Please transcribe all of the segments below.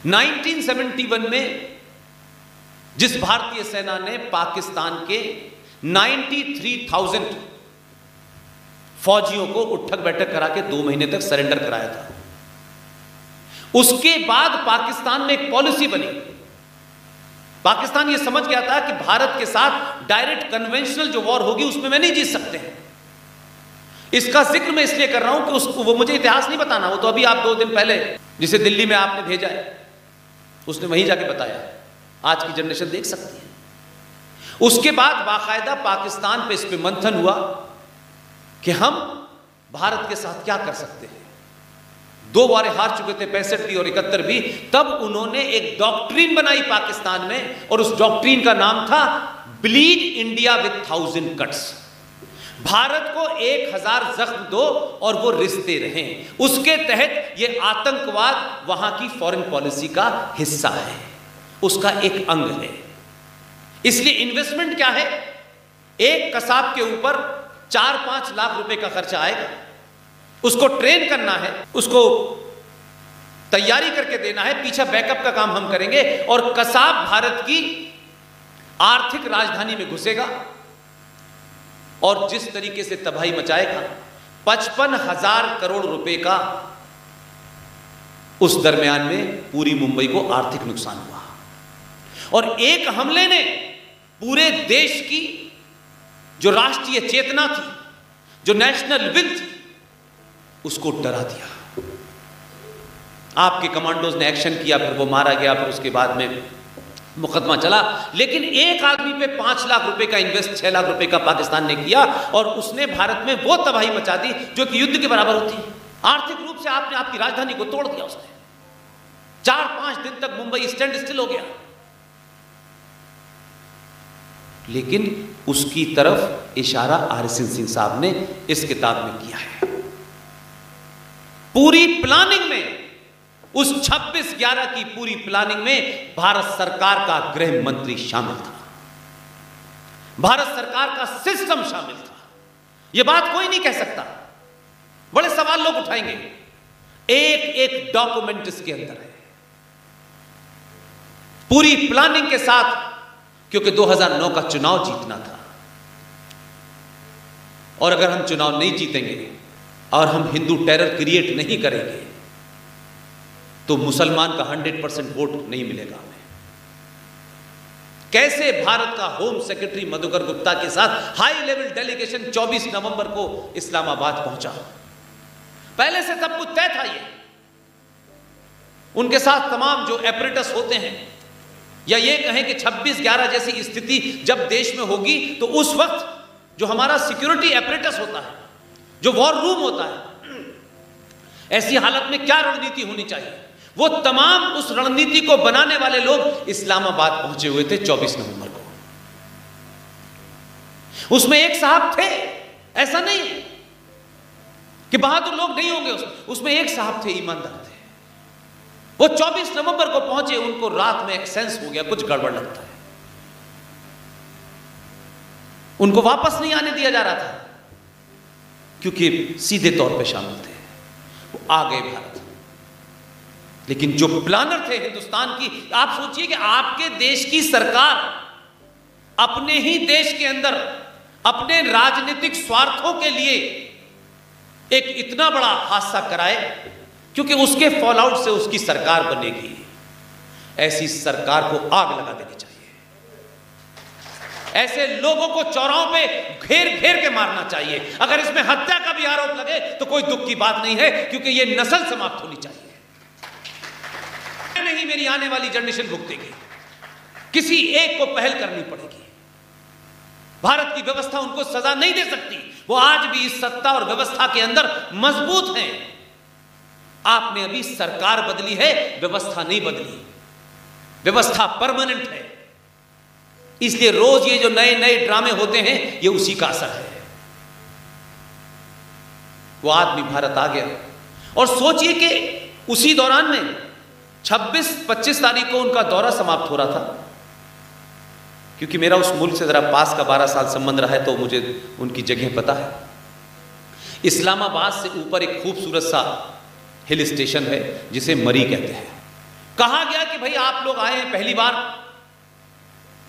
1971 में जिस भारतीय सेना ने पाकिस्तान के 93,000 फौजियों को उठक बैठक करा के 2 महीने तक सरेंडर कराया था, उसके बाद पाकिस्तान में एक पॉलिसी बनी। पाकिस्तान यह समझ गया था कि भारत के साथ डायरेक्ट कन्वेंशनल जो वॉर होगी उसमें मैं नहीं जीत सकते हैं। इसका जिक्र मैं इसलिए कर रहा हूं कि वो मुझे इतिहास नहीं बताना, वो तो अभी आप 2 दिन पहले जिसे दिल्ली में आपने भेजा है उसने वहीं जाके बताया, आज की जनरेशन देख सकती है। उसके बाद बाकायदा पाकिस्तान पे इस पे मंथन हुआ कि हम भारत के साथ क्या कर सकते हैं। 2 बार हार चुके थे, 65 भी और 71 भी। तब उन्होंने एक डॉक्ट्रिन बनाई पाकिस्तान में और उस डॉक्ट्रिन का नाम था bleed India with 1000 cuts. Bharat को 1000 जख्म दो और वो रिश्ते रहें। उसके तहत ये आतंकवाद वहां की फॉरेन पॉलिसी का हिस्सा है, उसका एक अंग है। इसलिए इन्वेस्टमेंट क्या है, एक कसाब के ऊपर 4-5 लाख रुपए का खर्चा आएगा, उसको ट्रेन करना है, उसको तैयारी करके देना है, पीछे बैकअप का काम हम करेंगे और कसाब भारत की आर्थिक राजधानी में घुसेगा और जिस तरीके से तबाही मचाएगा। 55,000 करोड़ रुपए का उस दरमियान में पूरी मुंबई को आर्थिक नुकसान हुआ और एक हमले ने पूरे देश की जो राष्ट्रीय चेतना थी, जो नेशनल विल थी, उसको डरा दिया। आपके कमांडोज ने एक्शन किया, फिर वो मारा गया, फिर उसके बाद में मुकदमा चला। लेकिन एक आदमी पे 5 लाख रुपए का इन्वेस्ट 6 लाख रुपए का पाकिस्तान ने किया और उसने भारत में वो तबाही मचा दी जो कि युद्ध के बराबर होती है। आर्थिक रूप से आपने आपकी राजधानी को तोड़ दिया। उसने 4-5 दिन तक मुंबई स्टैंड स्टिल हो गया। लेकिन उसकी तरफ इशारा आरएसएन सिंह साहब ने इस किताब में किया है। पूरी प्लानिंग में, उस 26/11 की पूरी प्लानिंग में भारत सरकार का गृह मंत्री शामिल था, भारत सरकार का सिस्टम शामिल था। यह बात कोई नहीं कह सकता। बड़े सवाल लोग उठाएंगे, एक डॉक्यूमेंट इसके अंदर है पूरी प्लानिंग के साथ, क्योंकि 2009 का चुनाव जीतना था और अगर हम चुनाव नहीं जीतेंगे और हम हिंदू टेरर क्रिएट नहीं करेंगे तो मुसलमान का 100% वोट नहीं मिलेगा हमें। कैसे भारत का होम सेक्रेटरी मधुकर गुप्ता के साथ हाई लेवल डेलीगेशन 24 नवंबर को इस्लामाबाद पहुंचा, पहले से सब कुछ तय था। ये उनके साथ तमाम जो एपरेटस होते हैं, या ये कहें कि 26/11 जैसी स्थिति जब देश में होगी तो उस वक्त जो हमारा सिक्योरिटी एपरेटस होता है, जो वॉर रूम होता है, ऐसी हालत में क्या रणनीति होनी चाहिए, वो तमाम उस रणनीति को बनाने वाले लोग इस्लामाबाद पहुंचे हुए थे 24 नवंबर को। उसमें एक साहब थे, ऐसा नहीं है कि बहादुर लोग नहीं होंगे। उसमें एक साहब थे, ईमानदार थे। वो 24 नवंबर को पहुंचे, उनको रात में एक सेंस हो गया कुछ गड़बड़ लगता है। उनको वापस नहीं आने दिया जा रहा था क्योंकि सीधे तौर पे शामिल थे। वो आ गए भारत, लेकिन जो प्लानर थे हिंदुस्तान की, आप सोचिए कि आपके देश की सरकार अपने ही देश के अंदर अपने राजनीतिक स्वार्थों के लिए एक इतना बड़ा हादसा कराए, क्योंकि उसके फॉलआउट से उसकी सरकार बनेगी। ऐसी सरकार को आग लगा देनी चाहिए। ऐसे लोगों को चौराहों पे घेर घेर के मारना चाहिए। अगर इसमें हत्या का भी आरोप लगे तो कोई दुख की बात नहीं है, क्योंकि यह नस्ल समाप्त होनी चाहिए। नहीं, मेरी आने वाली जनरेशन भुगतेगी। किसी एक को पहल करनी पड़ेगी। भारत की व्यवस्था उनको सजा नहीं दे सकती। वो आज भी इस सत्ता और व्यवस्था के अंदर मजबूत हैं। आपने अभी सरकार बदली है, व्यवस्था नहीं बदली। व्यवस्था परमानेंट है। इसलिए रोज ये जो नए नए ड्रामे होते हैं, ये उसी का असर है। वो आदमी भारत आ गया और सोचिए कि उसी दौरान में 26-25 तारीख को उनका दौरा समाप्त हो रहा था। क्योंकि मेरा उस मुल्क से जरा पास का 12 साल संबंध रहा है तो मुझे उनकी जगह पता है। इस्लामाबाद से ऊपर एक खूबसूरत सा हिल स्टेशन है जिसे मरी कहते हैं। कहा गया कि भाई आप लोग आए हैं पहली बार,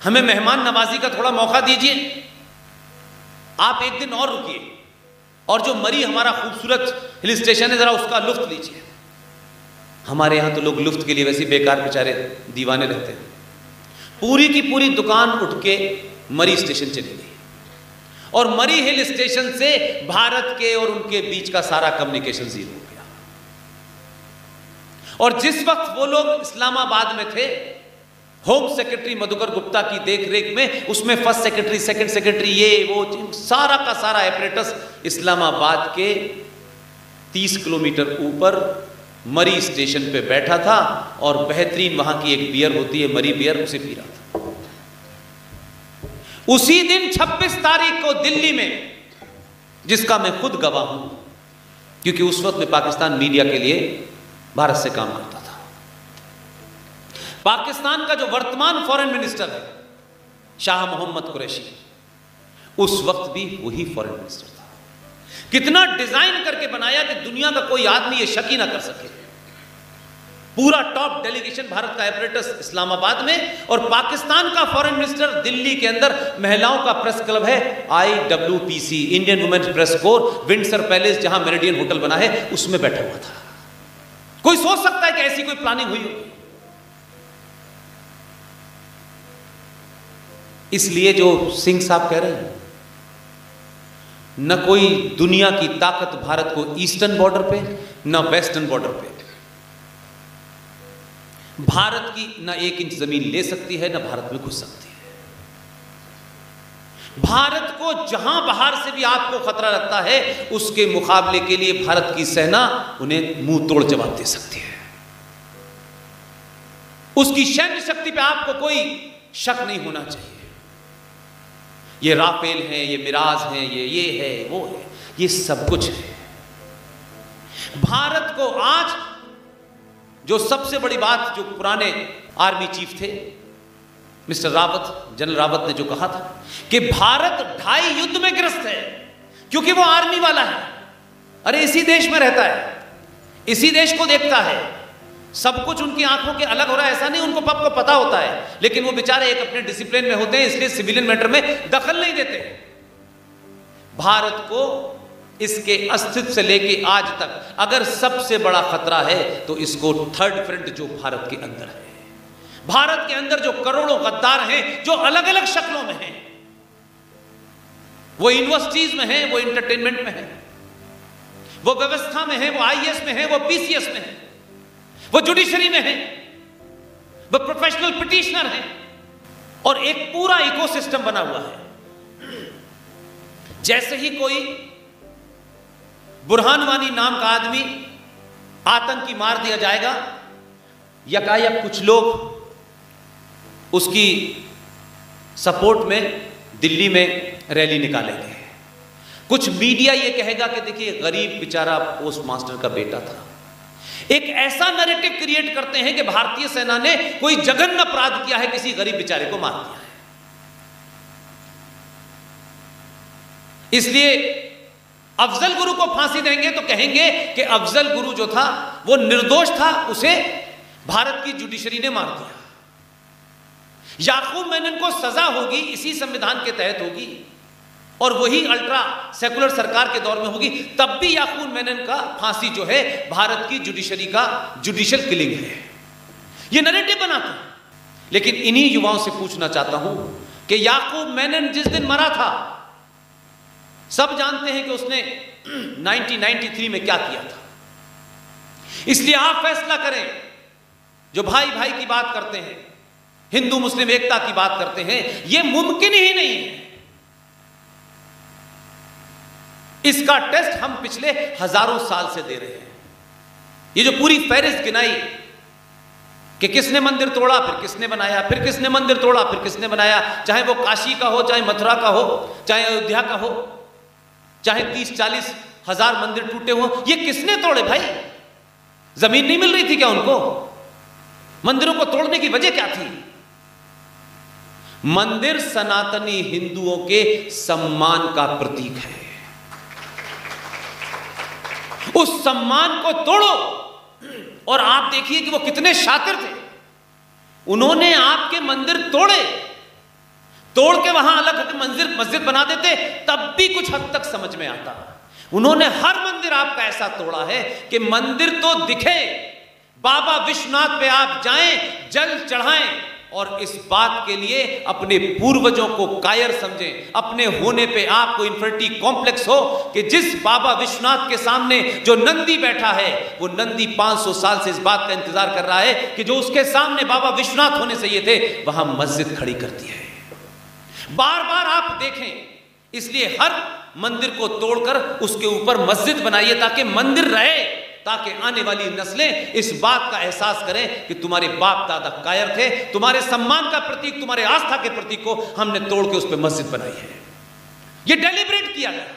हमें मेहमान नवाजी का थोड़ा मौका दीजिए, आप एक दिन और रुकिए और जो मरी हमारा खूबसूरत हिल स्टेशन है जरा उसका लुत्फ लीजिए। हमारे यहां तो लोग लुत्फ के लिए वैसे बेकार बेचारे दीवाने रहते हैं। पूरी की पूरी दुकान उठ के मरी स्टेशन चली गई और मरी हिल स्टेशन से भारत के और उनके बीच का सारा कम्युनिकेशन जीरो हो गया। और जिस वक्त वो लोग इस्लामाबाद में थे, होम सेक्रेटरी मधुकर गुप्ता की देखरेख में, उसमें फर्स्ट सेक्रेटरी, सेकंड सेक्रेटरी, ये वो सारा का सारा एपरेटस इस्लामाबाद के 30 किलोमीटर ऊपर मरी स्टेशन पे बैठा था और बेहतरीन वहां की एक बियर होती है मरी बियर, उसे पी रहा था। उसी दिन 26 तारीख को दिल्ली में, जिसका मैं खुद गवाह हूं क्योंकि उस वक्त मैं पाकिस्तान मीडिया के लिए भारत से काम करता था, पाकिस्तान का जो वर्तमान फॉरेन मिनिस्टर है शाह मोहम्मद कुरैशी, उस वक्त भी वही फॉरेन मिनिस्टर था। कितना डिजाइन करके बनाया कि दुनिया का कोई आदमी ये शक ही ना कर सके। पूरा टॉप डेलीगेशन भारत का एपरेटस इस्लामाबाद में और पाकिस्तान का फॉरेन मिनिस्टर दिल्ली के अंदर, महिलाओं का प्रेस क्लब है IWPC, Indian Women's Press Corps, Windsor Palace जहां मेरिडियन होटल बना है उसमें बैठा हुआ था। कोई सोच सकता है कि ऐसी कोई प्लानिंग हुई हो? इसलिए जो सिंह साहब कह रहे हैं, न कोई दुनिया की ताकत भारत को ईस्टर्न बॉर्डर पे न वेस्टर्न बॉर्डर पे भारत की न 1 इंच जमीन ले सकती है, न भारत में घुस सकती है। भारत को जहां बाहर से भी आपको खतरा लगता है, उसके मुकाबले के लिए भारत की सेना उन्हें मुंह तोड़ जवाब दे सकती है। उसकी सैन्य शक्ति पे आपको कोई शक नहीं होना चाहिए। ये राफेल है, ये मिराज है, ये है, वो है, ये सब कुछ है। भारत को आज जो सबसे बड़ी बात, जो पुराने आर्मी चीफ थे मिस्टर रावत, जनरल रावत ने जो कहा था कि भारत 2.5 युद्ध में ग्रस्त है, क्योंकि वो आर्मी वाला है। अरे इसी देश में रहता है, इसी देश को देखता है, सब कुछ उनकी आंखों के अलग हो रहा है ऐसा नहीं, उनको सबको पता होता है, लेकिन वो बेचारे एक अपने डिसिप्लिन में होते हैं, इसलिए सिविलियन मैटर में दखल नहीं देते। भारत को इसके अस्तित्व से लेके आज तक अगर सबसे बड़ा खतरा है तो इसको थर्ड फ्रंट जो भारत के अंदर है, भारत के अंदर जो करोड़ों गद्दार हैं, जो अलग अलग शक्लों में हैं, वो यूनिवर्सिटीज में हैं, वो एंटरटेनमेंट में हैं, वो व्यवस्था में हैं, वो IAS में हैं, वो PCS में हैं, वो जुडिशरी में हैं, वो प्रोफेशनल पिटिशनर हैं, और एक पूरा इकोसिस्टम बना हुआ है। जैसे ही कोई बुरहान वानी नाम का आदमी आतंकी मार दिया जाएगा, यकायक कुछ लोग उसकी सपोर्ट में दिल्ली में रैली निकालेंगे। कुछ मीडिया ये कहेगा कि देखिए गरीब बेचारा पोस्ट मास्टर का बेटा था। एक ऐसा नैरेटिव क्रिएट करते हैं कि भारतीय सेना ने कोई जघन्य अपराध किया है, किसी गरीब बेचारे को मार दिया है। इसलिए अफजल गुरु को फांसी देंगे तो कहेंगे कि अफजल गुरु जो था वो निर्दोष था, उसे भारत की जुडिशरी ने मार दिया। याकूब मेनन को सजा होगी, इसी संविधान के तहत होगी, और वही अल्ट्रा सेकुलर सरकार के दौर में होगी, तब भी याकूब मेनन का फांसी जो है भारत की जुडिशरी का जुडिशियल किलिंग है। ये नैरेटिव बनाते हैं। लेकिन इन्हीं युवाओं से पूछना चाहता हूं कि याकूब मेनन जिस दिन मरा था, सब जानते हैं कि उसने 1993 में क्या किया था। इसलिए आप फैसला करें, जो भाई भाई की बात करते हैं, हिंदू मुस्लिम एकता की बात करते हैं, यह मुमकिन ही नहीं है। इसका टेस्ट हम पिछले हजारों साल से दे रहे हैं। ये जो पूरी फहरिस्त गिनाई कि किसने मंदिर तोड़ा, फिर किसने बनाया, फिर किसने मंदिर तोड़ा, फिर किसने बनाया, चाहे वो काशी का हो, चाहे मथुरा का हो, चाहे अयोध्या का हो, चाहे 30-40 हजार मंदिर टूटे हो, ये किसने तोड़े भाई? जमीन नहीं मिल रही थी क्या उनको? मंदिरों को तोड़ने की वजह क्या थी? मंदिर सनातनी हिंदुओं के सम्मान का प्रतीक है। उस सम्मान को तोड़ो, और आप देखिए कि वो कितने शातिर थे। उन्होंने आपके मंदिर तोड़े, तोड़ के वहां अलग मस्जिद बना देते, तब भी कुछ हद तक समझ में आता। उन्होंने हर मंदिर आपका ऐसा तोड़ा है कि मंदिर तो दिखे, बाबा विश्वनाथ पे आप जाएं, जल चढ़ाएं और इस बात के लिए अपने पूर्वजों को कायर समझें, अपने होने पे आपको इंफिनिटी कॉम्प्लेक्स हो कि जिस बाबा विश्वनाथ के सामने जो नंदी बैठा है, वो नंदी 500 साल से इस बात का इंतजार कर रहा है कि जो उसके सामने बाबा विश्वनाथ होने चाहिए थे, वहां मस्जिद खड़ी करती है। बार बार आप देखें, इसलिए हर मंदिर को तोड़कर उसके ऊपर मस्जिद बनाइए ताकि मंदिर रहे, ताकि आने वाली नस्लें इस बात का एहसास करें कि तुम्हारे बाप दादा कायर थे, तुम्हारे सम्मान का प्रतीक, तुम्हारे आस्था के प्रतीक को हमने तोड़ के उस पर मस्जिद बनाई है। यह डेलिब्रेट किया गया।